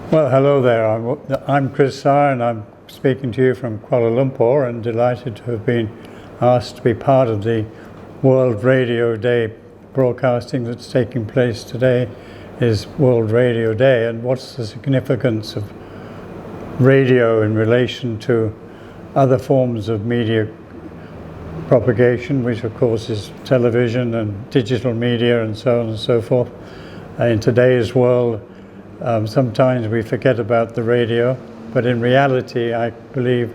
Well, hello there. I'm Chris Syer, and I'm speaking to you from Kuala Lumpur, and delighted to have been asked to be part of the World Radio Day broadcasting that's taking place today. Is World Radio Day, and what's the significance of radio in relation to other forms of media propagation, which of course is television and digital media and so on and so forth. In today's world, sometimes we forget about the radio, but in reality I believe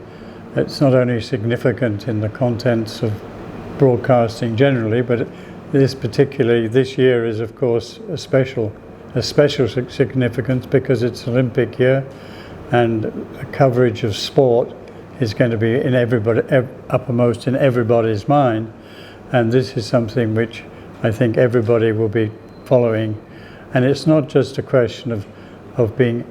it's not only significant in the contents of broadcasting generally, but this year is of course a special significance because it's Olympic year, and the coverage of sport is going to be uppermost in everybody's mind, and this is something which I think everybody will be following. And it's not just a question of being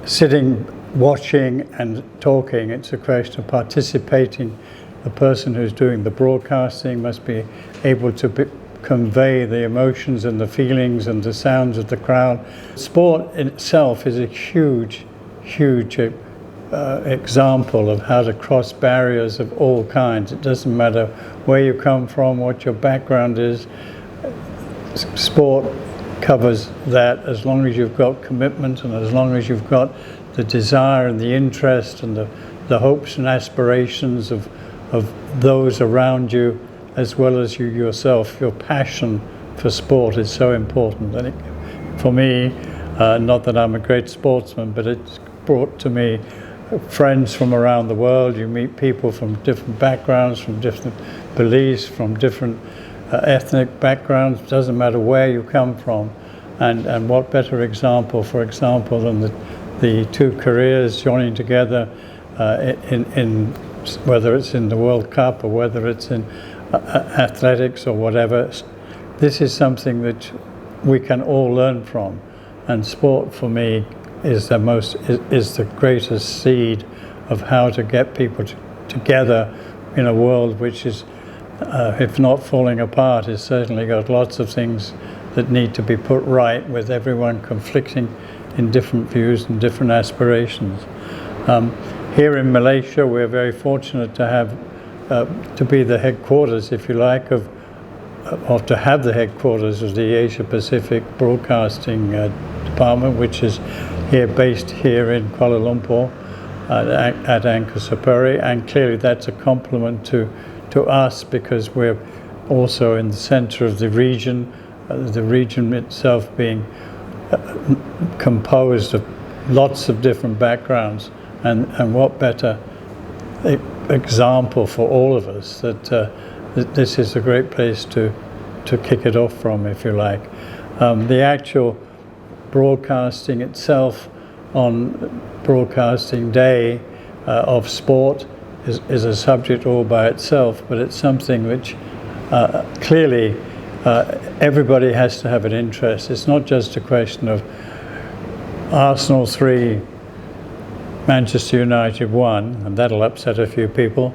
sitting, watching and talking. It's a question of participating. The person who's doing the broadcasting must be able to convey the emotions and the feelings and the sounds of the crowd. Sport in itself is a huge example of how to cross barriers of all kinds. It doesn't matter where you come from, what your background is. Sport covers that, as long as you've got commitment and as long as you've got the desire and the interest and the hopes and aspirations of those around you, as well as you yourself. Your passion for sport is so important. And for me, not that I'm a great sportsman, but it's brought to me friends from around the world. You meet people from different backgrounds, from different beliefs, from different ethnic backgrounds. Doesn't matter where you come from, and what better example, for example, than the two careers joining together in whether it's in the World Cup or whether it's in athletics or whatever. This is something that we can all learn from, and sport for me is the greatest seed of how to get people together in a world which is, if not falling apart, has certainly got lots of things that need to be put right, with everyone conflicting in different views and different aspirations. Here in Malaysia, we're very fortunate to have to be the headquarters, if you like, or to have the headquarters of the Asia Pacific Broadcasting Department, which is based here in Kuala Lumpur at Angkasa, and clearly that's a compliment to us, because we're also in the center of the region itself being composed of lots of different backgrounds, and what better example for all of us that this is a great place to kick it off from, if you like. The actual broadcasting itself on Broadcasting Day of sport is a subject all by itself, but it's something which clearly everybody has to have an interest. It's not just a question of Arsenal 3, Manchester United 1, and that'll upset a few people.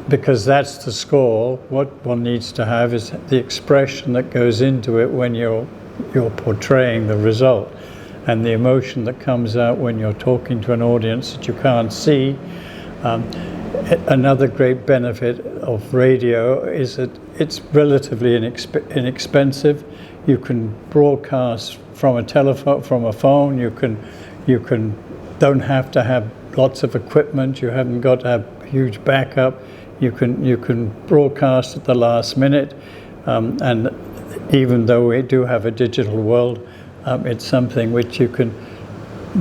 Because that's the score. What one needs to have is the expression that goes into it when you're portraying the result, and the emotion that comes out when you're talking to an audience that you can't see. Another great benefit of radio is that it's relatively inexpensive. You can broadcast from a telephone, from a phone. You don't have to have lots of equipment. You haven't got to have huge backup. You can broadcast at the last minute, and even though we do have a digital world, it's something which you can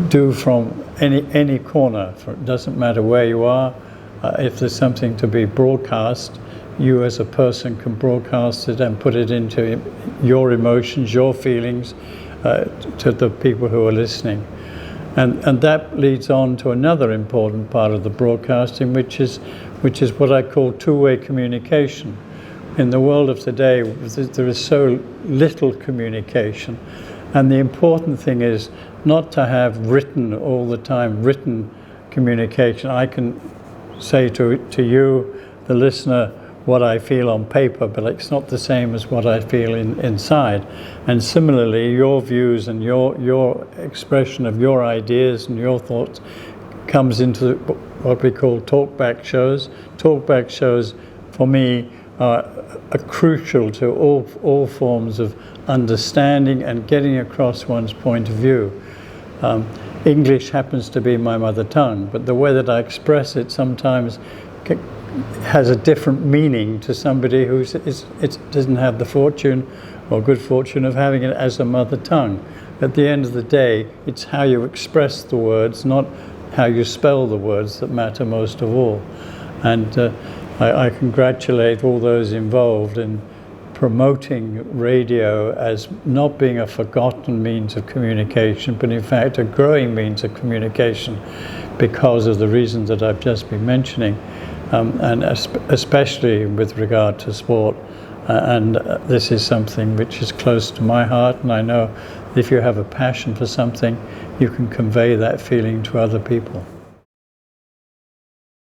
do from any corner. It doesn't matter where you are. If there's something to be broadcast, you as a person can broadcast it and put it into your emotions, your feelings, to the people who are listening. And that leads on to another important part of the broadcasting, which is what I call two-way communication. In the world of today, there is so little communication, and the important thing is not to have written communication. I can say to you, the listener, what I feel on paper, but it's not the same as what I feel inside. And similarly, your views and your expression of your ideas and your thoughts comes into what we call talkback shows. Talkback shows, for me, are crucial to all forms of understanding and getting across one's point of view. English happens to be my mother tongue, but the way that I express it sometimes has a different meaning to somebody who doesn't have the fortune or good fortune of having it as a mother tongue. At the end of the day, it's how you express the words, not how you spell the words, that matter most of all. And I congratulate all those involved in promoting radio as not being a forgotten means of communication, but in fact a growing means of communication because of the reasons that I've just been mentioning. And especially with regard to sport. And this is something which is close to my heart, and I know if you have a passion for something, you can convey that feeling to other people.